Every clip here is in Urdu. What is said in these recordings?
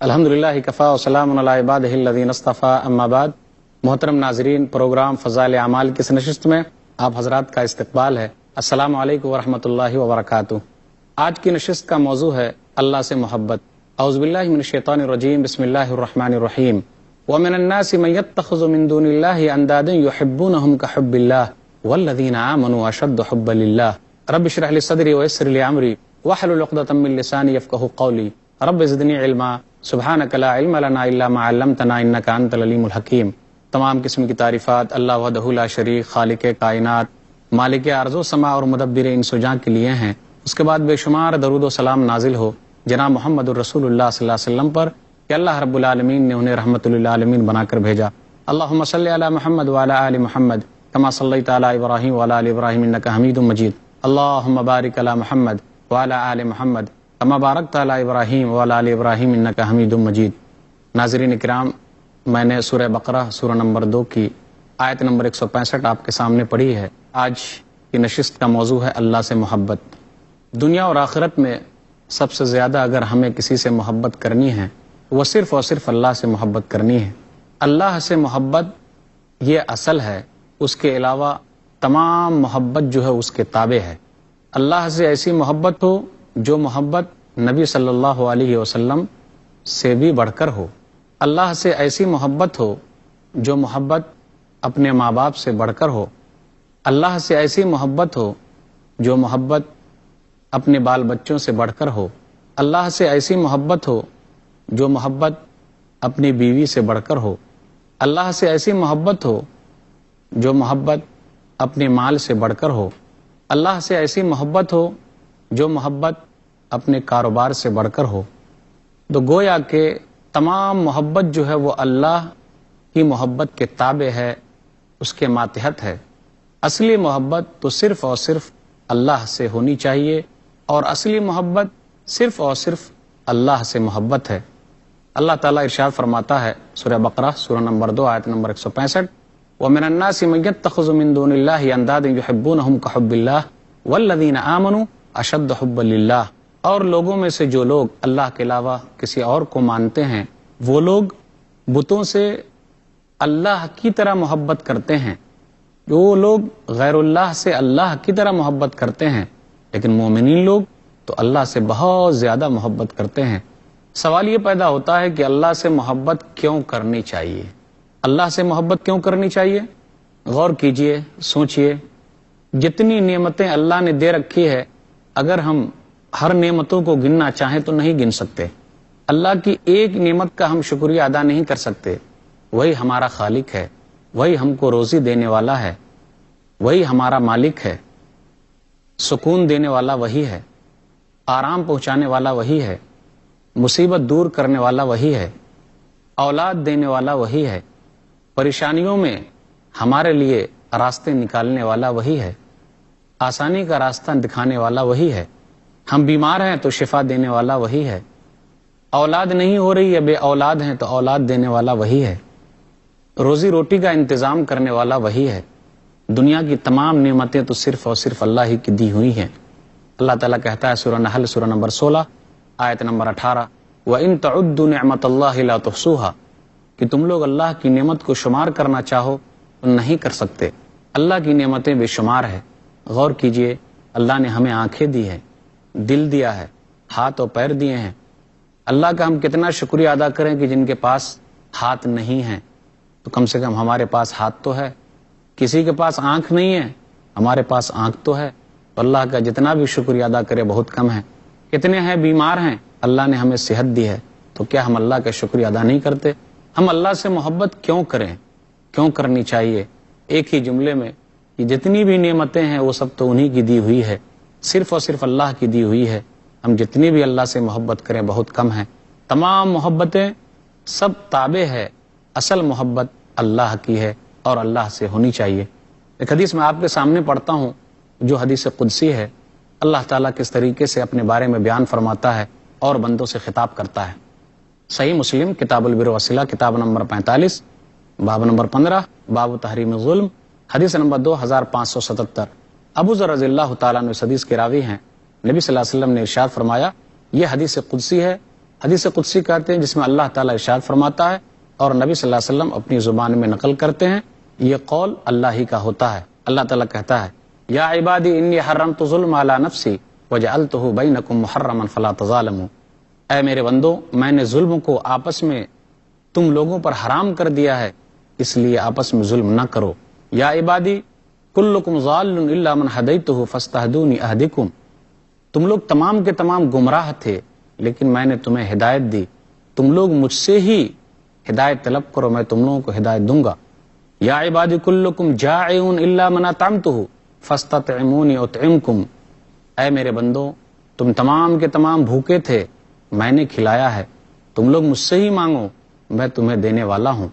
الحمدللہ کفا وسلام علی عبادہ الذین اصطفیٰ اما بعد. محترم ناظرین، پروگرام فضائل اعمال کی اس نشست میں آپ حضرات کا استقبال ہے. السلام علیکم ورحمۃ اللہ وبرکاتہ. آج کی نشست کا موضوع ہے اللہ سے محبت. اعوذ باللہ من الشیطان الرجیم، بسم اللہ الرحمن الرحیم. ومن الناس من يتخذ من دون اللہ اندادا يحبونهم كحب اللہ والذین آمنوا اشد حبا للہ. رب اشرح لی صدری ویسر لی امری واحلل عقدۃ من لسانی یفقهوا قولی. رب زدنی علما سبحانک لا علم لنا الا ما علمتنا انک انت العلیم الحکیم. تمام قسم کی تعریفات اللہ وحدہ لا شریک، خالق کائنات، مالک ارض و سما اور مدبر انس و جان کے لیے ہیں. اس کے بعد بے شمار درود و سلام نازل ہو جناب محمد الرسول اللہ صلی اللہ علیہ وسلم پر کہ اللہ رب العالمین نے انہیں رحمت للعالمین بنا کر بھیجا. اللہم صلی علی محمد وعلی آل محمد کما صلیت علی ابراہیم وعلی آل ابراہیم انک حمید مجید. اللہم بارک علی محمد وعلی آل محمد کما بارکت علی ابراہیم وعلی آل ابراہیم انک حمید مجید. ناظرین اکرام، میں نے سورہ بقرہ سورہ نمبر 2 کی آیت نمبر 165 آپ کے سامنے پڑھی ہے. آج کی نشست کا موضوع ہے اللہ سے محبت. دنیا اور آخرت میں سب سے زیادہ اگر ہمیں کسی سے محبت کرنی ہے وہ صرف اور صرف اللہ سے محبت کرنی ہے. اللہ سے محبت یہ اصل ہے، اس کے علاوہ تمام محبت جو ہے اس کے تابع ہے. اللہ سے ایسی محبت ہو جو محبت نبی صلی اللہ علیہ وسلم سے بھی بڑھ کر ہو. اللہ سے ایسی محبت ہو جو محبت اپنے ماں باپ سے بڑھ کر ہو. اللہ سے ایسی محبت ہو جو محبت اپنے بال بچوں سے بڑھ کر ہو. اللہ سے ایسی محبت ہو جو محبت اپنی بیوی سے بڑھ کر ہو. اللہ سے ایسی محبت ہو جو محبت اپنے مال سے بڑھ کر ہو. اللہ سے ایسی محبت ہو جو محبت اپنے کاروبار سے بڑھ کر ہو. تو گویا کہ تمام محبت جو ہے وہ اللہ کی محبت کے تابع ہے، اس کے ماتحت ہے. اصلی محبت تو صرف اور صرف اللہ سے ہونی چاہیے، اور اصلی محبت صرف اور صرف اللہ سے محبت ہے. اللہ تعالیٰ ارشاد فرماتا ہے سورہ بقرہ سورہ نمبر 2 آیت نمبر 165، وَمِنَ النَّاسِ مَن يَتَّخِذُ مِن دُونِ اللَّهِ أَندَادًا يُحِبُّونَهُمْ كَحُبِّ اللَّهِ وَالَّذِينَ آمَنُوا أَشَدُّ حُبًّا لِلَّهِ. اور لوگوں میں سے جو لوگ اللہ کے علاوہ کسی اور کو مانتے ہیں وہ لوگ بتوں سے اللہ کی طرح محبت کرتے ہیں. جو لوگ غیر اللہ سے اللہ کی طرح محبت کرتے ہیں، لیکن مومنین لوگ تو اللہ سے بہت زیادہ محبت کرتے ہیں. سوال یہ پیدا ہوتا ہے کہ اللہ سے محبت کیوں کرنی چاہیے؟ اللہ سے محبت کیوں کرنی چاہیے؟ غور کیجئے، سوچئے. جتنی نعمتیں اللہ نے دے رکھی ہے، اگر ہم ہر نعمتوں کو گننا چاہیں تو نہیں گن سکتے. اللہ کی ایک نعمت کا ہم شکریہ ادا نہیں کر سکتے. وہی ہمارا خالق ہے، وہی ہم کو روزی دینے والا ہے، وہی ہمارا مالک ہے. سکون دینے والا وہی ہے، آرام پہنچانے والا وہی ہے، مصیبت دور کرنے والا وہی ہے، اولاد دینے والا وہی ہے، پریشانیوں میں ہمارے لیے راستے نکالنے والا وہی ہے، آسانی کا راستہ دکھانے والا وہی ہے. ہم بیمار ہیں تو شفا دینے والا وہی ہے. اولاد نہیں ہو رہی ہے، بے اولاد ہیں تو اولاد دینے والا وہی ہے. روزی روٹی کا انتظام کرنے والا وہی ہے. دنیا کی تمام نعمتیں تو صرف اور صرف اللہ ہی کی دی ہوئی ہیں. اللہ تعالیٰ کہتا ہے سورہ نحل سورہ نمبر 16 آیت نمبر 18، وَإِن تَعُدُّوا نِعْمَةَ اللَّهِ لَا تُحْصُوهَا، کہ تم لوگ اللہ کی نعمت کو شمار کرنا چاہو تو نہیں کر سکتے. اللہ کی نعمتیں بے شمار ہے. غور کیجئے، اللہ نے ہمیں آنکھیں دی ہیں، دل دیا ہے، ہاتھ اور پیر دیے ہیں. اللہ کا ہم کتنا شکریہ ادا کریں کہ جن کے پاس ہاتھ نہیں ہیں تو کم سے کم ہمارے پاس ہاتھ تو ہے. کسی کے پاس آنکھ نہیں ہے، ہمارے پاس آنکھ تو ہے. تو اللہ کا جتنا بھی شکریہ ادا کرے بہت کم ہے. کتنے ہیں بیمار ہیں، اللہ نے ہمیں صحت دی ہے، تو کیا ہم اللہ کا شکریہ ادا نہیں کرتے؟ ہم اللہ سے محبت کیوں کریں، کیوں کرنی چاہیے؟ ایک ہی جملے میں یہ جتنی بھی نعمتیں ہیں وہ سب تو انہی کی دی ہوئی ہے، صرف اور صرف اللہ کی دی ہوئی ہے. ہم جتنی بھی اللہ سے محبت کریں بہت کم ہیں. تمام محبتیں سب تابع ہے، اصل محبت اللہ کی ہے اور اللہ سے ہونی چاہیے. ایک حدیث میں آپ کے سامنے پڑھتا ہوں جو حدیث قدسی ہے. اللہ تعالیٰ کس طریقے سے اپنے بارے میں بیان فرماتا ہے اور بندوں سے خطاب کرتا ہے. صحیح مسلم کتاب البر والصلہ کتاب نمبر 45 باب نمبر 15 باب تحریم الظلم حدیث نمبر 2577۔ ابو ذر رضی اللہ تعالیٰ عنہ اس حدیث کے راوی ہیں۔ نبی صلی اللہ علیہ وسلم نے ارشاد فرمایا، یہ حدیث قدسی ہے۔ حدیث قدسی کہتے ہیں جس میں اللہ تعالیٰ ارشاد فرماتا ہے اور نبی صلی اللہ علیہ وسلم اپنی زبان میں نقل کرتے ہیں۔ یہ قول اللہ ہی کا ہوتا ہے۔ اللہ تعالیٰ کہتا ہے، یا عبادی انی حرمت ظلم علی نفسی وجعلتہ بینکم محرما فلا تظالموا، اے میرے بندو میں نے ظلم کو آپس میں تم لوگوں پر حرام کر دیا ہے، اس لیے آپس میں ظلم نہ کرو۔ یا عبادی کلکم ضال الا من ہدیتہ فاستہدونی اہدکم، تم لوگ تمام کے تمام گمراہ تھے لیکن میں نے تمہیں ہدایت دی، تم لوگ مجھ سے ہی ہدایت طلب کرو، میں تم لوگوں کو ہدایت دوں گا۔ یا عبادی کلکم جائعون الا من اطعمتہ فاستطعمونی اطعمکم، اے میرے بندو تم تمام کے تمام بھوکے تھے، میں نے کھلایا ہے، تم لوگ مجھ سے ہی مانگو، میں تمہیں دینے والا ہوں۔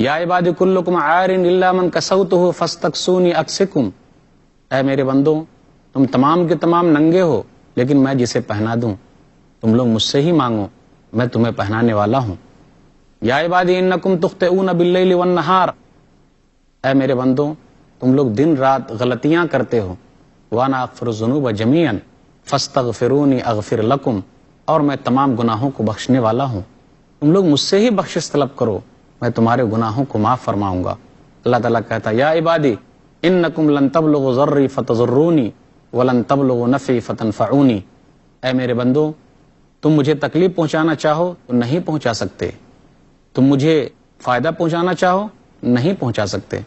یا عبادی کلکم عار الا من کسوتہ فاستکسونی اکسکم، اے میرے بندو تم تمام کے تمام ننگے ہو لیکن میں جسے پہنا دوں، تم لوگ مجھ سے ہی مانگو، میں تمہیں پہنانے والا ہوں۔ یا عبادی انکم تخطئون باللیل والنہار، اے میرے بندو تم لوگ دن رات غلطیاں کرتے ہو، وانا اغفر الذنوب جميعا فاستغفرونی اغفر لکم، اور میں تمام گناہوں کو بخشنے والا ہوں، تم لوگ مجھ سے ہی بخشش طلب کرو، میں تمہارے گناہوں کو معاف فرماؤں گا۔ اللہ تعالیٰ کہتا ہے، یا عبادی انکم لن تبلغوا ضری فتضرونی ولن تبلغوا نفعی فتنفعونی، اے میرے بندو تم مجھے تکلیف پہنچانا چاہو تو نہیں پہنچا سکتے، تم مجھے فائدہ پہنچانا چاہو نہیں پہنچا سکتے۔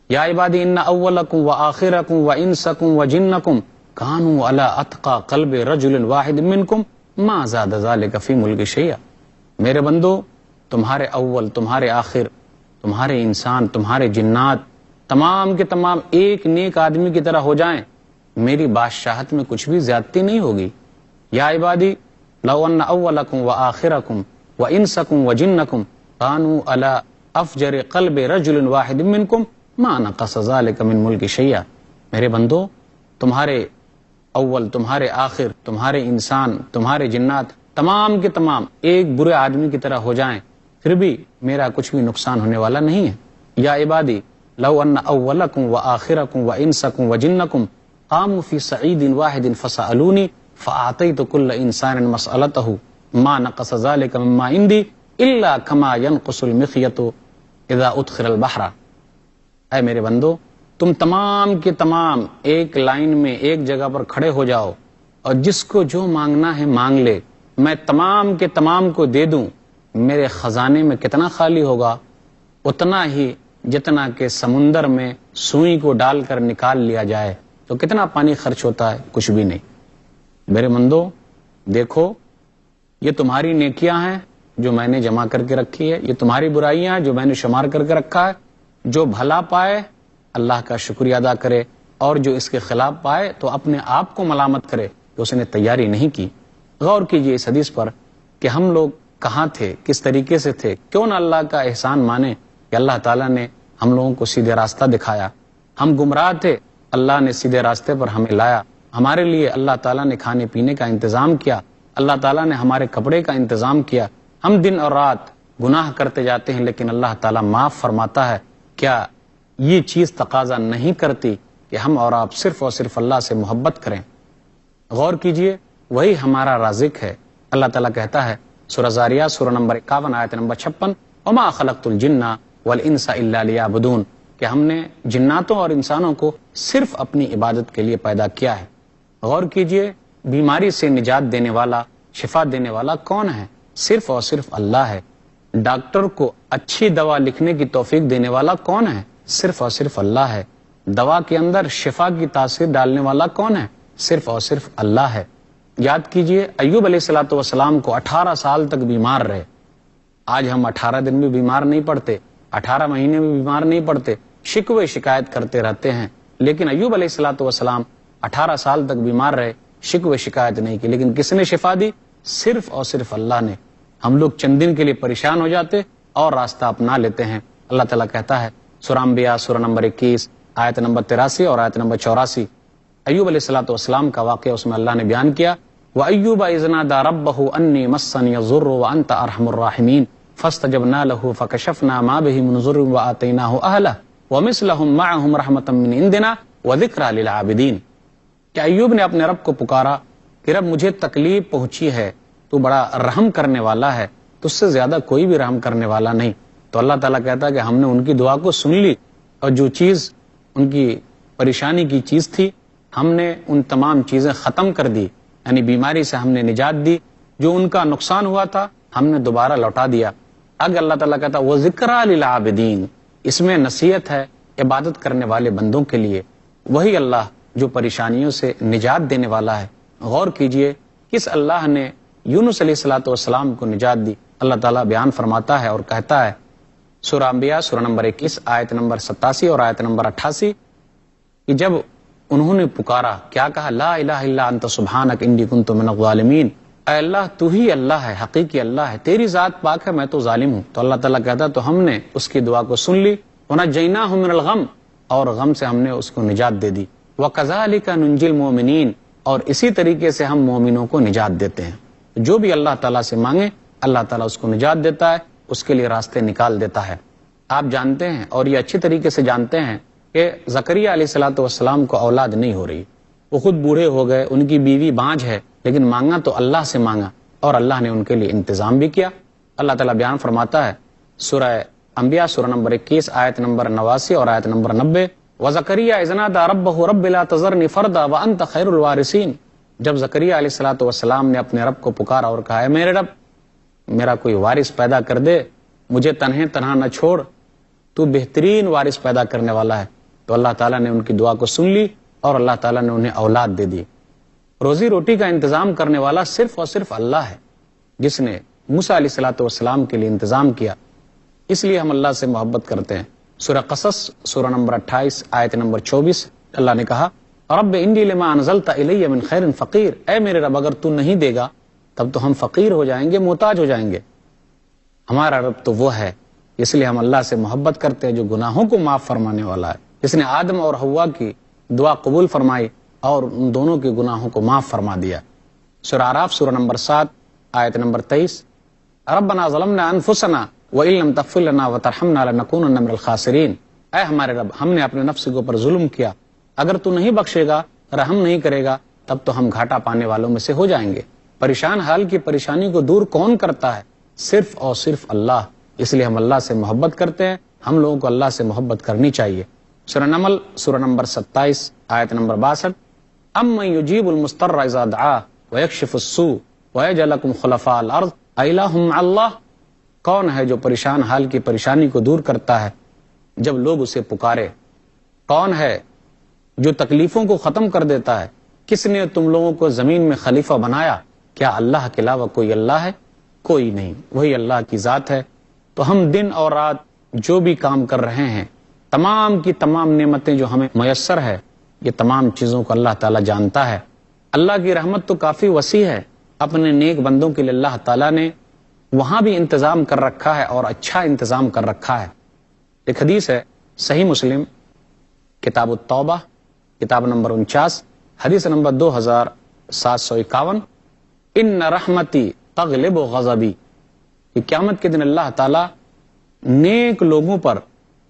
یا عبادی ان اولکم وآخرکم وانسکم وجنکم کانوا علی اتقى قلب رجل واحد منکم ما زاد ذلک فی ملک شیئا، میرے بندو تمہارے اول، تمہارے آخر، تمہارے انسان، تمہارے جنات تمام کے تمام ایک نیک آدمی کی طرح ہو جائیں، میری بادشاہت میں کچھ بھی زیادتی نہیں ہوگی۔ یا عبادی لو ان اولکم وآخرکم وانسکم وجنکم کانوا علی افجر قلب رجل واحد منکم ما نقص ذلک من ملک شیئا، میرے بندو تمہارے اول، تمہارے آخر، تمہارے انسان، تمہارے جنات تمام کے تمام ایک برے آدمی کی طرح ہو جائیں پھر بھی میرا کچھ بھی نقصان ہونے والا نہیں ہے۔ یا عبادی لو ان اولکم وآخرکم وانسکم وجنکم قاموا فی صعید واحد فسألونی فاعطیت کل انسان مسألتہ ما نقص ذلک مما عندی الا کما ینقص المخیط اذا ادخل البحر، اے میرے بندو تم تمام کے تمام ایک لائن میں ایک جگہ پر کھڑے ہو جاؤ اور جس کو جو مانگنا ہے مانگ لے، میں تمام کے تمام کو دے دوں، میرے خزانے میں کتنا خالی ہوگا؟ اتنا ہی جتنا کہ سمندر میں سوئی کو ڈال کر نکال لیا جائے تو کتنا پانی خرچ ہوتا ہے؟ کچھ بھی نہیں۔ میرے بندو دیکھو یہ تمہاری نیکیاں ہیں جو میں نے جمع کر کے رکھی ہے، یہ تمہاری برائیاں ہیں جو میں نے شمار کر کے رکھا ہے، جو بھلا پائے اللہ کا شکریہ ادا کرے اور جو اس کے خلاف پائے تو اپنے آپ کو ملامت کرے کہ اس نے تیاری نہیں کی۔ غور کیجئے اس حدیث پر کہ ہم لوگ کہاں تھے، کس طریقے سے تھے، کیوں نہ اللہ کا احسان مانے کہ اللہ تعالیٰ نے ہم لوگوں کو سیدھے راستہ دکھایا۔ ہم گمراہ تھے، اللہ نے سیدھے راستے پر ہمیں لایا، ہمارے لیے اللہ تعالیٰ نے کھانے پینے کا انتظام کیا، اللہ تعالیٰ نے ہمارے کپڑے کا انتظام کیا۔ ہم دن اور رات گناہ کرتے جاتے ہیں لیکن اللہ تعالیٰ معاف فرماتا ہے۔ کیا یہ چیز تقاضا نہیں کرتی کہ ہم اور آپ صرف اور صرف اللہ سے محبت کریں؟ غور کیجئے، وہی ہمارا رازق ہے۔ اللہ تعالیٰ کہتا ہے سورہ زاریات سورہ نمبر 51 آیت نمبر 56، وما خلقت الجن والانس الا لیعبدون، کہ ہم نے جناتوں اور انسانوں کو صرف اپنی عبادت کے لیے پیدا کیا ہے۔ غور کیجئے، بیماری سے نجات دینے والا، شفا دینے والا کون ہے؟ صرف اور صرف اللہ ہے۔ ڈاکٹر کو اچھی دوا لکھنے کی توفیق دینے والا کون ہے؟ صرف اور صرف اللہ ہے۔ دوا کے اندر شفا کی تاثیر ڈالنے والا کون ہے؟ صرف اور صرف اللہ ہے۔ یاد کیجئے ایوب علیہ الصلوۃ والسلام کو 18 سال تک بیمار رہے۔ آج ہم 18 دن میں بیمار نہیں پڑتے، 18 مہینے میں بیمار نہیں پڑتے، شکوے شکایت کرتے رہتے ہیں، لیکن ایوب علیہ الصلوۃ والسلام 18 سال تک بیمار رہے، شکوے شکایت نہیں کی، لیکن کس نے شفا دی؟ صرف اور صرف اللہ نے۔ ہم لوگ چند دن کے لیے پریشان ہو جاتے اور راستہ اپنا لیتے ہیں۔ اللہ تعالیٰ کہتا ہے سورہ انبیاء سورہ نمبر 21 آیت نمبر 83 اور آیت نمبر 84، ایوب علیہ الصلوۃ والسلام کا واقعہ اس میں اللہ نے بیان کیا وَأَيُّوبَ إِذْ نَادَىٰ رَبَّهُ أَنِّي مَسَّنِيَ الضُّرُّ وَأَنْتَ أَرْحَمُ الرَّاحِمِينَ فَاسْتَجَبْنَا لَهُ فَكَشَفْنَا مَا بِهِ مِنْ ضُرٍّ وَآتَيْنَاهُ أَهْلَهُ وَمِثْلَهُمْ مَعَهُمْ رَحْمَةً مِّنْ عِندِنَا وَذِكْرَىٰ لِلْعَابِدِينَ کہ ایوب نے اپنے رب کو پکارا کہ رب مجھے تکلیف پہنچی ہے، تو بڑا رحم کرنے والا ہے، تجھ سے زیادہ کوئی بھی رحم کرنے والا نہیں۔ تو اللہ تعالیٰ کہتا ہے کہ ہم نے ان کی دعا کو سن لی، اور جو چیز ان کی پریشانی کی چیز تھی ہم نے ان تمام چیزیں ختم کر دی، یعنی بیماری سے ہم نے نجات دی، جو ان کا نقصان ہوا تھا ہم نے دوبارہ لوٹا دیا۔ اگر اللہ تعالیٰ کہتا وہ ذکرٰ للعابدین، اس میں نصیحت ہے عبادت کرنے والے بندوں کے لیے، وہی اللہ جو پریشانیوں سے نجات دینے والا ہے۔ غور کیجئے کس اللہ نے یونس علیہ الصلوۃ والسلام کو نجات دی۔ اللہ تعالیٰ بیان فرماتا ہے اور کہتا ہے سورہ انبیاء سورہ نمبر 21 آیت نمبر 87 اور آیت نمبر 88 کہ جب انہوں نے پکارا کیا کہا، لا الہ الا انت سبحانک انی کنت من الظالمین، اے اللہ تو ہی اللہ ہے، حقیقی اللہ ہے، تیری ذات پاک ہے، میں تو ظالم ہوں۔ تو اللہ تعالیٰ کہتا تو ہم نے اس کی دعا کو سن لی، ونجیناہ من الغم، اور غم سے ہم نے اس کو نجات دے دی، وکذالک ننجی المؤمنین، اور اسی طریقے سے ہم مومنوں کو نجات دیتے ہیں۔ جو بھی اللہ تعالیٰ سے مانگے اللہ تعالیٰ اس کو نجات دیتا ہے، اس کے لیے راستے نکال دیتا ہے۔ آپ جانتے ہیں اور یہ اچھی طریقے سے جانتے ہیں کہ زکریہ علیہ الصلوۃ والسلام کو اولاد نہیں ہو رہی، وہ خود بوڑھے ہو گئے، ان کی بیوی بانجھ ہے، لیکن مانگا تو اللہ سے مانگا اور اللہ نے ان کے لیے انتظام بھی کیا۔ اللہ تعالیٰ بیان فرماتا ہے سورہ انبیاء سورہ نمبر 21 آیت نمبر 89 اور آیت نمبر 90، وَزَكَرِيَّا إِذْ نَادَىٰ رَبَّهُ رَبِّ لَا تَذَرْنِي فَرْدًا وَأَنْتَ خَيْرُ الْوَارِثِينَ، جب زکریا علیہ الصلوۃ والسلام نے اپنے رب کو پکارا اور کہا ہے میرے رب میرا کوئی وارث پیدا کر دے، مجھے تنہا نہ چھوڑ، تو بہترین وارث پیدا کرنے والا ہے۔ تو اللہ تعالیٰ نے ان کی دعا کو سن لی اور اللہ تعالیٰ نے انہیں اولاد دے دی۔ روزی روٹی کا انتظام کرنے والا صرف اور صرف اللہ ہے، جس نے موسیٰ علیہ الصلوۃ والسلام کے لیے انتظام کیا، اس لیے ہم اللہ سے محبت کرتے ہیں۔ سورہ قصص سورہ نمبر 28 آیت نمبر 24 اللہ نے کہا رب انی لما انزلت الی من خیر فقیر، اے میرے رب اگر تو نہیں دے گا تب تو ہم فقیر ہو جائیں گے، محتاج ہو جائیں گے۔ ہمارا رب تو وہ ہے، اس لیے ہم اللہ سے محبت کرتے ہیں جو گناہوں کو معاف فرمانے والا ہے، جس نے آدم اور حوا کی دعا قبول فرمائی اور ان دونوں کے گناہوں کو معاف فرما دیا۔ سورہ اعراف سورہ نمبر 7 آیت نمبر 23، ربنا ظلمنا انفسنا وان لم تغفر لنا وترحمنا لنكونن من الخاسرین، اے ہمارے رب ہم نے اپنے نفس کے اوپر ظلم کیا، اگر تو نہیں بخشے گا، رحم نہیں کرے گا، تب تو ہم گھاٹا پانے والوں میں سے ہو جائیں گے۔ پریشان حال کی پریشانی کو دور کون کرتا ہے؟ صرف اور صرف اللہ، اس لیے ہم اللہ سے محبت کرتے ہیں، ہم لوگوں کو اللہ سے محبت کرنی چاہیے۔ سورہ نمل سورہ نمبر 27 آیت نمبر 62، امن یجیب المضطر اذا دعا ویکشف السوء ویجعلکم خلفاء الارض الہ مع اللہ، کون ہے جو پریشان حال کی پریشانی کو دور کرتا ہے جب لوگ اسے پکارے؟ کون ہے جو تکلیفوں کو ختم کر دیتا ہے؟ کس نے تم لوگوں کو زمین میں خلیفہ بنایا؟ کیا اللہ کے علاوہ کوئی اللہ ہے؟ کوئی نہیں، وہی اللہ کی ذات ہے۔ تو ہم دن اور رات جو بھی کام کر رہے ہیں، تمام کی تمام نعمتیں جو ہمیں میسر ہے، یہ تمام چیزوں کو اللہ تعالیٰ جانتا ہے۔ اللہ کی رحمت تو کافی وسیع ہے، اپنے نیک بندوں کے لیے اللہ تعالیٰ نے وہاں بھی انتظام کر رکھا ہے اور اچھا انتظام کر رکھا ہے۔ ایک حدیث ہے صحیح مسلم کتاب التوبہ کتاب نمبر 49 حدیث نمبر 2751، ان رحمتی تغلب غضبی، کہ قیامت کے دن اللہ تعالیٰ نیک لوگوں پر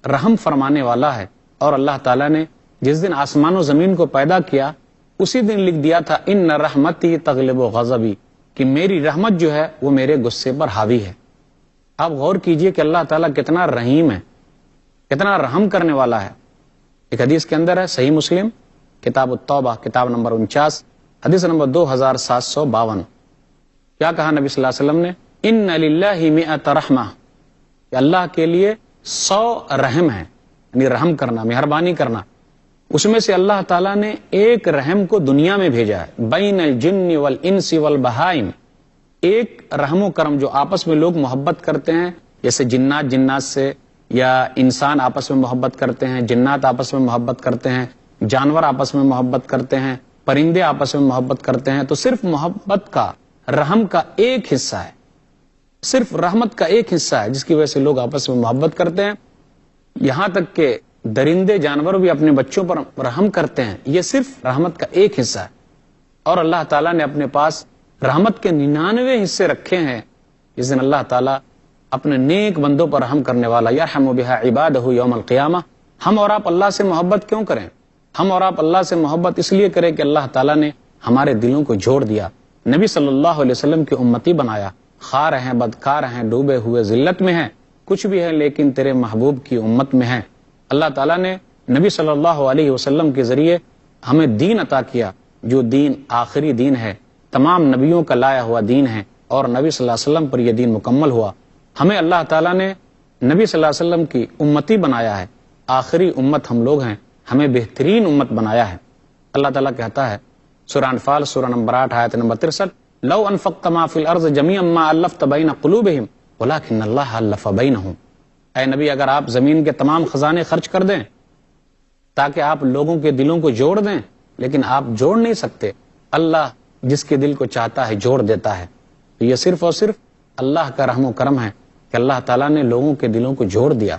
رحم فرمانے والا ہے، اور اللہ تعالیٰ نے جس دن آسمان و زمین کو پیدا کیا اسی دن لکھ دیا تھا ان رحمتی تغلب غضبی، کہ میری رحمت جو ہے وہ میرے غصے پر حاوی ہے۔ آپ غور کیجئے کہ اللہ تعالیٰ کتنا رحیم ہے، کتنا رحم کرنے والا ہے۔ ایک حدیث کے اندر ہے صحیح مسلم کتاب التوبہ کتاب نمبر 49 حدیث نمبر 2752، کیا کہا نبی صلی اللہ علیہ وسلم نے؟ ان للہ مئۃ رحمہ، کہ اللہ کے لیے 100 رحم ہیں، یعنی رحم کرنا، مہربانی کرنا۔ اس میں سے اللہ تعالیٰ نے ایک رحم کو دنیا میں بھیجا ہے، بین الجن والانس والبہائم، ایک رحم و کرم جو آپس میں لوگ محبت کرتے ہیں، جیسے جنات سے، یا انسان آپس میں محبت کرتے ہیں، جنات آپس میں محبت کرتے ہیں، جانور آپس میں محبت کرتے ہیں، پرندے آپس میں محبت کرتے ہیں۔ تو صرف محبت کا، رحم کا ایک حصہ ہے، صرف رحمت کا ایک حصہ ہے جس کی وجہ سے لوگ آپس میں محبت کرتے ہیں۔ یہاں تک کہ درندے جانور بھی اپنے بچوں پر رحم کرتے ہیں، یہ صرف رحمت کا ایک حصہ ہے۔ اور اللہ تعالیٰ نے اپنے پاس رحمت کے 99 حصے رکھے ہیں جس دن اللہ تعالیٰ اپنے نیک بندوں پر رحم کرنے والا یرحم بہا عبادہ یوم القیامہ. ہم اور آپ اللہ سے محبت کیوں کریں؟ ہم اور آپ اللہ سے محبت اس لیے کریں کہ اللہ تعالیٰ نے ہمارے دلوں کو جوڑ دیا، نبی صلی اللہ علیہ وسلم کی امتی بنایا. خار ہیں، بدکار ہیں، ڈوبے ہوئے ذلت میں ہیں، کچھ بھی ہے لیکن تیرے محبوب کی امت میں ہیں. اللہ تعالیٰ نے نبی صلی اللہ علیہ وسلم کے ذریعے ہمیں دین عطا کیا جو دین آخری دین ہے، تمام نبیوں کا لایا ہوا دین ہے، اور نبی صلی اللہ علیہ وسلم پر یہ دین مکمل ہوا. ہمیں اللہ تعالیٰ نے نبی صلی اللہ علیہ وسلم کی امتی بنایا ہے، آخری امت ہم لوگ ہیں، ہمیں بہترین امت بنایا ہے. اللہ تعالیٰ کہتا ہے سورہ انفال سورہ نمبر 8 آیت نمبر 63، لو انفقت ما فی الارض جميعا ما الفت بین قلوبہم ولکن اللہ الف بینہم. اے نبی، اگر آپ زمین کے تمام خزانے خرچ کر دیں تاکہ آپ لوگوں کے دلوں کو جوڑ دیں، لیکن آپ جوڑ نہیں سکتے. اللہ جس کے دل کو چاہتا ہے جوڑ دیتا ہے. تو یہ صرف اور صرف اللہ کا رحم و کرم ہے کہ اللہ تعالیٰ نے لوگوں کے دلوں کو جوڑ دیا.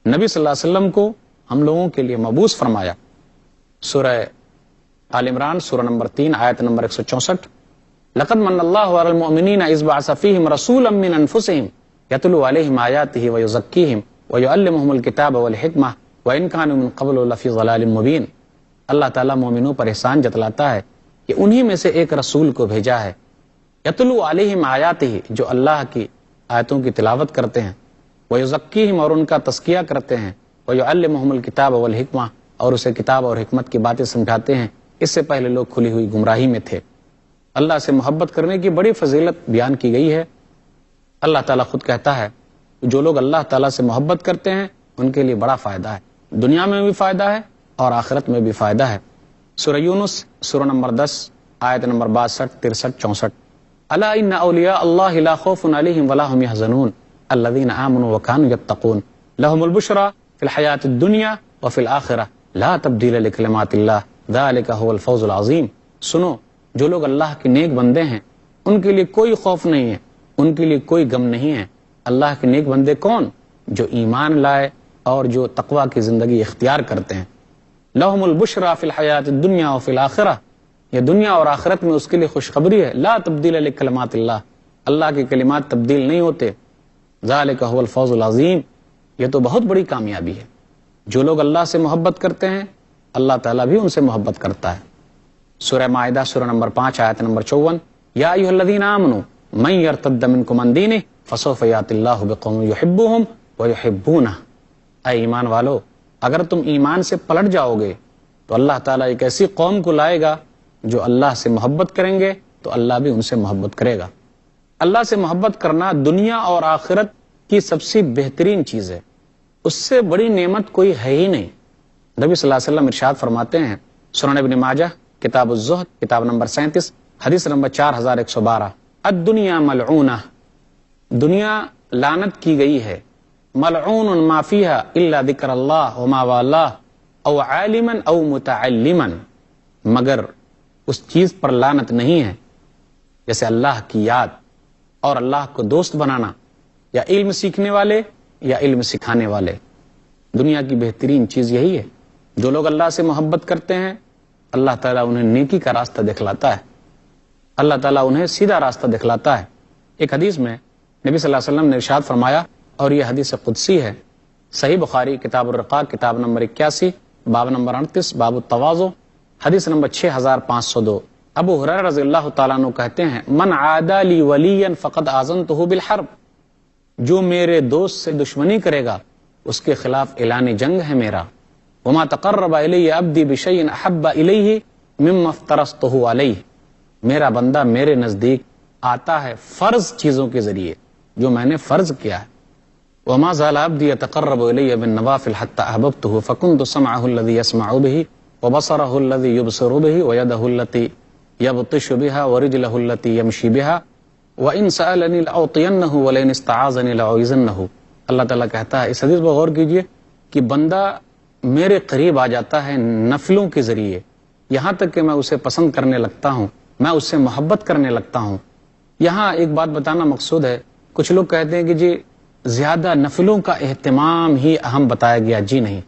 نبی صلی اللہ علیہ وسلم کو ہم لوگوں کے لیے مبعوث فرمایا. سورہ آل عمران سورہ نمبر 3 آیت نمبر 164، لقد من اللہ علی المؤمنین اذ بعث فیہم رسولا من انفسہم یتلو علیہم آیاتہ ویزکیہم ویعلمہم الکتاب والحکمہ وان کانوا من قبل لفی ضلال مبین. اللہ تعالیٰ مومنوں پر احسان جتلاتا ہے کہ انہی میں سے ایک رسول کو بھیجا ہے، یتلو علیہم آیاتہ، جو اللہ کی آیتوں کی تلاوت کرتے ہیں، ویزکیہم، اور ان کا تزکیہ کرتے ہیں، ویعلمہم الکتاب والحکمہ، اور اسے کتاب اور حکمت کی باتیں سمجھاتے ہیں. اس سے پہلے لوگ کھلی ہوئی گمراہی میں تھے. اللہ سے محبت کرنے کی بڑی فضیلت بیان کی گئی ہے. اللہ تعالیٰ خود کہتا ہے جو لوگ اللہ تعالیٰ سے محبت کرتے ہیں ان کے لیے بڑا فائدہ ہے، دنیا میں بھی فائدہ ہے اور آخرت میں بھی فائدہ ہے. سورہ یونس سورہ نمبر 10 آیت نمبر 62، 63، 64، الا ان اولیاء اللہ لا خوف علیہم ولا هم يحزنون الذین آمنوا وكانوا يتقون لهم البشرى فی الحیاۃ الدنیا وفی الآخرہ لا تبدیل لکلمات اللہ ذالک هو الفوز العظیم. سنو، جو لوگ اللہ کے نیک بندے ہیں ان کے لیے کوئی خوف نہیں ہے، ان کے لیے کوئی غم نہیں ہے. اللہ کے نیک بندے کون؟ جو ایمان لائے اور جو تقوی کی زندگی اختیار کرتے ہیں. لہم البشرى فی الحیات الدنیا وفی الآخرہ، یہ دنیا اور آخرت میں اس کے لیے خوشخبری ہے. لا تبدیل لکلمات اللہ، اللہ کے کلمات تبدیل نہیں ہوتے. ذالک هو الفوز العظیم، یہ تو بہت بڑی کامیابی ہے. جو لوگ اللہ سے محبت کرتے ہیں اللہ تعالیٰ بھی ان سے محبت کرتا ہے. سورہ مائدہ سورہ نمبر 5 آیت نمبر 54، یا ایھا الذین آمنوا من یرتد منکم عن دینہ فسوف یأتی اللہ بقوم یحبونہم ویحبونہ. اے ایمان والو، اگر تم ایمان سے پلٹ جاؤ گے تو اللہ تعالیٰ ایک ایسی قوم کو لائے گا جو اللہ سے محبت کریں گے تو اللہ بھی ان سے محبت کرے گا. اللہ سے محبت کرنا دنیا اور آخرت کی سب سے بہترین چیز ہے، اس سے بڑی نعمت کوئی ہے ہی نہیں. نبی صلی اللہ علیہ وسلم ارشاد فرماتے ہیں سنن ابن ماجہ کتاب الزہد کتاب نمبر 37 حدیث نمبر 4112، الدنیا ملعونہ، دنیا لعنت کی گئی ہے، ملعون ما فیہا الا ذکر اللہ وما والہ او عالما او متعلما، مگر اس چیز پر لعنت نہیں ہے جیسے اللہ کی یاد اور اللہ کو دوست بنانا، یا علم سیکھنے والے یا علم سکھانے والے. دنیا کی بہترین چیز یہی ہے. جو لوگ اللہ سے محبت کرتے ہیں اللہ تعالیٰ انہیں نیکی کا راستہ دکھلاتا ہے، اللہ تعالیٰ انہیں سیدھا راستہ دکھلاتا ہے. ایک حدیث میں نبی صلی اللہ علیہ وسلم نے ارشاد فرمایا، اور یہ حدیث قدسی ہے، صحیح بخاری کتاب الرقاق کتاب نمبر 81 باب نمبر 38 باب التواضع حدیث نمبر 6502. ابو ہریرہ رضی اللہ تعالیٰ عنہ کہتے ہیں من عادی لی ولیا فقد آذنتہ بالحرب، جو میرے دوست سے دشمنی کرے گا اس کے خلاف اعلان جنگ ہے میرا. وما تقرب الی عبدی بشیء احب الیہ مما افترضتہ علیہ، میرا بندہ میرے نزدیک آتا ہے فرض چیزوں کے ذریعے جو میں نے فرض کیا ہے. وما زال عبدی یتقرب الی بالنوافل حتی احببتہ فکنت سمعہ الذی یسمع بہ وبصرہ الذی یبصر بہ ویدہ التی یبطش بها ورجلہ التی یمشی بها وَإِن سَأَلَنِي لَأُعْطِيَنَّهُ وَلَئِنِ اسْتَعَاذَنِي لَأُعِيذَنَّهُ. اللہ تعالیٰ کہتا ہے، اس حدیث پر غور کیجئے کہ بندہ میرے قریب آ جاتا ہے نفلوں کے ذریعے، یہاں تک کہ میں اسے پسند کرنے لگتا ہوں، میں اس سے محبت کرنے لگتا ہوں. یہاں ایک بات بتانا مقصود ہے، کچھ لوگ کہتے ہیں کہ جی زیادہ نفلوں کا اہتمام ہی اہم بتایا گیا. جی نہیں،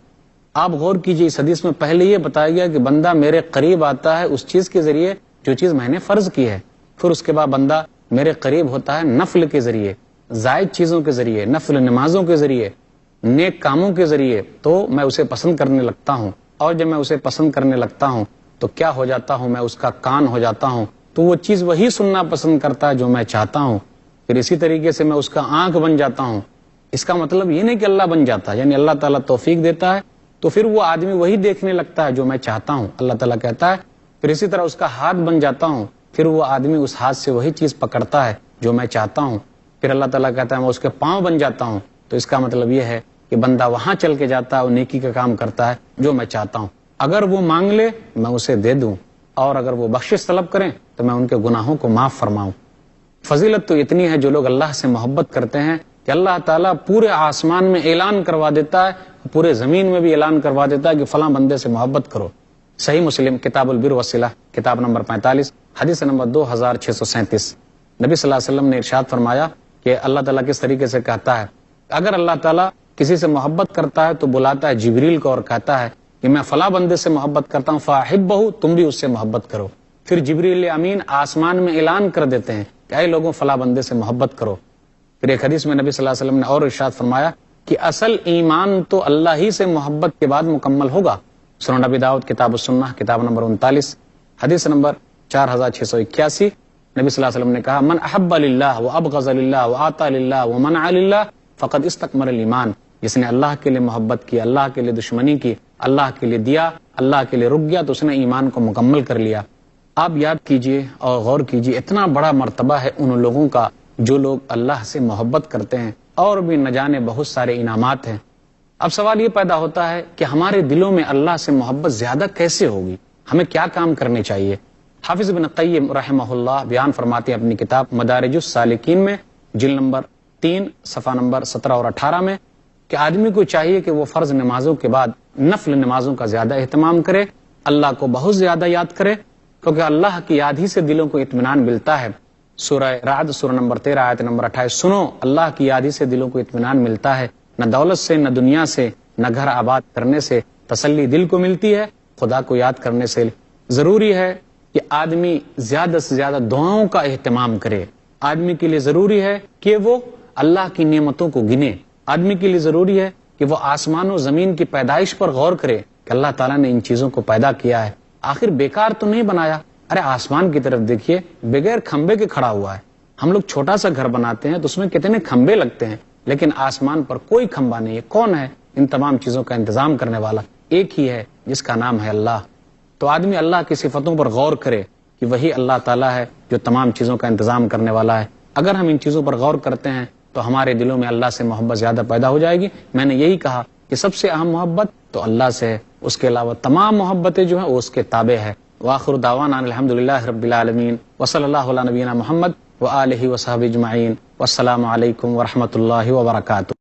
آپ غور کیجئے، اس حدیث میں پہلے یہ بتایا گیا کہ بندہ میرے قریب آتا ہے اس چیز کے ذریعے جو چیز میں نے فرض کی ہے. پھر اس کے بعد بندہ میرے قریب ہوتا ہے نفل کے ذریعے، زائد چیزوں کے ذریعے، نفل نمازوں کے ذریعے، نیک کاموں کے ذریعے، تو میں اسے پسند کرنے لگتا ہوں، اور جب میں اسے پسند کرنے لگتا ہوں تو کیا ہو جاتا ہوں، میں اس کا کان ہو جاتا ہوں، تو وہ چیز وہی سننا پسند کرتا ہے جو میں چاہتا ہوں، پھر اسی طریقے سے میں اس کا آنکھ بن جاتا ہوں۔ اس کا مطلب یہ نہیں کہ اللہ بن جاتا، یعنی اللہ تعالیٰ توفیق دیتا ہے تو پھر وہ آدمی وہی دیکھنے لگتا ہے جو میں چاہتا ہوں، اللہ تعالیٰ کہتا ہے، پھر اسی طرح اس کا ہاتھ بن جاتا ہوں، پھر وہ آدمی اس ہاتھ سے وہی چیز پکڑتا ہے جو میں چاہتا ہوں، پھر اللہ تعالیٰ کہتا ہے میں اس کے پاؤں بن جاتا ہوں، تو اس کا مطلب یہ ہے کہ بندہ وہاں چل کے جاتا ہے اور نیکی کا کام کرتا ہے جو میں چاہتا ہوں، اگر وہ مانگ لے میں اسے دے دوں، اور اگر وہ بخشش طلب کریں تو میں ان کے گناہوں کو معاف فرماؤں۔ فضیلت تو اتنی ہے جو لوگ اللہ سے محبت کرتے ہیں کہ اللہ تعالیٰ پورے آسمان میں اعلان کروا دیتا ہے، پورے زمین میں بھی اعلان کروا دیتا ہے کہ فلاں بندے سے محبت کرو۔ صحیح مسلم کتاب البر والصلہ کتاب نمبر 45 حدیث نمبر 2637، نبی صلی اللہ علیہ وسلم نے ارشاد فرمایا کہ اللہ تعالیٰ کس طریقے سے کہتا ہے، اگر اللہ تعالیٰ کسی سے محبت کرتا ہے تو بلاتا ہے جبریل کو اور کہتا ہے کہ میں فلاں بندے سے محبت کرتا ہوں، فاحبہ، تم بھی اس سے محبت کرو۔ پھر جبریل امین آسمان میں اعلان کر دیتے ہیں کہ اے لوگوں فلاں بندے سے محبت کرو۔ پھر ایک حدیث میں نبی صلی اللہ علیہ وسلم نے اور ارشاد فرمایا کہ اصل ایمان تو اللہ ہی سے محبت کے بعد مکمل ہوگا۔ سنن نبی داؤد کتاب السنہ کتاب نمبر 39 حدیث نمبر 4681، نبی صلی اللہ علیہ وسلم نے کہا من احب للہ وابغض للہ وآطى للہ ومنع للہ فقد استکمل الایمان، جس نے اللہ کے لیے محبت کی، اللہ کے لیے دشمنی کی، اللہ کے لیے دیا، اللہ کے لیے رک گیا، تو اس نے ایمان کو مکمل کر لیا۔ آپ یاد کیجئے اور غور کیجئے، اتنا بڑا مرتبہ ہے ان لوگوں کا جو لوگ اللہ سے محبت کرتے ہیں، اور بھی نہ جانے بہت سارے انعامات ہیں۔ اب سوال یہ پیدا ہوتا ہے کہ ہمارے دلوں میں اللہ سے محبت زیادہ کیسے ہوگی، ہمیں کیا کام کرنے چاہیے؟ حافظ ابن قیم رحمہ اللہ بیان فرماتے ہیں اپنی کتاب مدارج السالکین میں جلد نمبر 3 صفحہ نمبر 17 اور 18 میں کہ آدمی کو چاہیے کہ وہ فرض نمازوں کے بعد نفل نمازوں کا زیادہ اہتمام کرے، اللہ کو بہت زیادہ یاد کرے، کیونکہ اللہ کی یاد ہی سے دلوں کو اطمینان ملتا ہے۔ سورہ رعد سورہ نمبر 13 آیت نمبر 28، سنو اللہ کی یاد ہی سے دلوں کو اطمینان ملتا ہے، نہ دولت سے، نہ دنیا سے، نہ گھر آباد کرنے سے تسلی دل کو ملتی ہے، خدا کو یاد کرنے سے۔ ضروری ہے کہ آدمی زیادہ سے زیادہ دعاؤں کا اہتمام کرے، آدمی کے لیے ضروری ہے کہ وہ اللہ کی نعمتوں کو گنے، آدمی کے لیے ضروری ہے کہ وہ آسمان و زمین کی پیدائش پر غور کرے کہ اللہ تعالیٰ نے ان چیزوں کو پیدا کیا ہے، آخر بیکار تو نہیں بنایا۔ ارے آسمان کی طرف دیکھیے، بغیر کھمبے کے کھڑا ہوا ہے۔ ہم لوگ چھوٹا سا گھر بناتے ہیں تو اس میں کتنے کھمبے لگتے ہیں، لیکن آسمان پر کوئی کھمبا نہیں ہے۔ کون ہے ان تمام چیزوں کا انتظام کرنے والا؟ ایک ہی ہے جس کا نام ہے اللہ۔ تو آدمی اللہ کی صفتوں پر غور کرے کہ وہی اللہ تعالیٰ ہے جو تمام چیزوں کا انتظام کرنے والا ہے۔ اگر ہم ان چیزوں پر غور کرتے ہیں تو ہمارے دلوں میں اللہ سے محبت زیادہ پیدا ہو جائے گی۔ میں نے یہی کہا کہ سب سے اہم محبت تو اللہ سے ہے، اس کے علاوہ تمام محبتیں جو ہیں وہ اس کے تابع ہے۔ وآخر دعوانا الحمدللہ رب العالمین وصلی اللہ علی نبینا محمد وآلہ وصحبہ اجمعین، والسلام علیکم ورحمۃ اللہ وبرکاتہ۔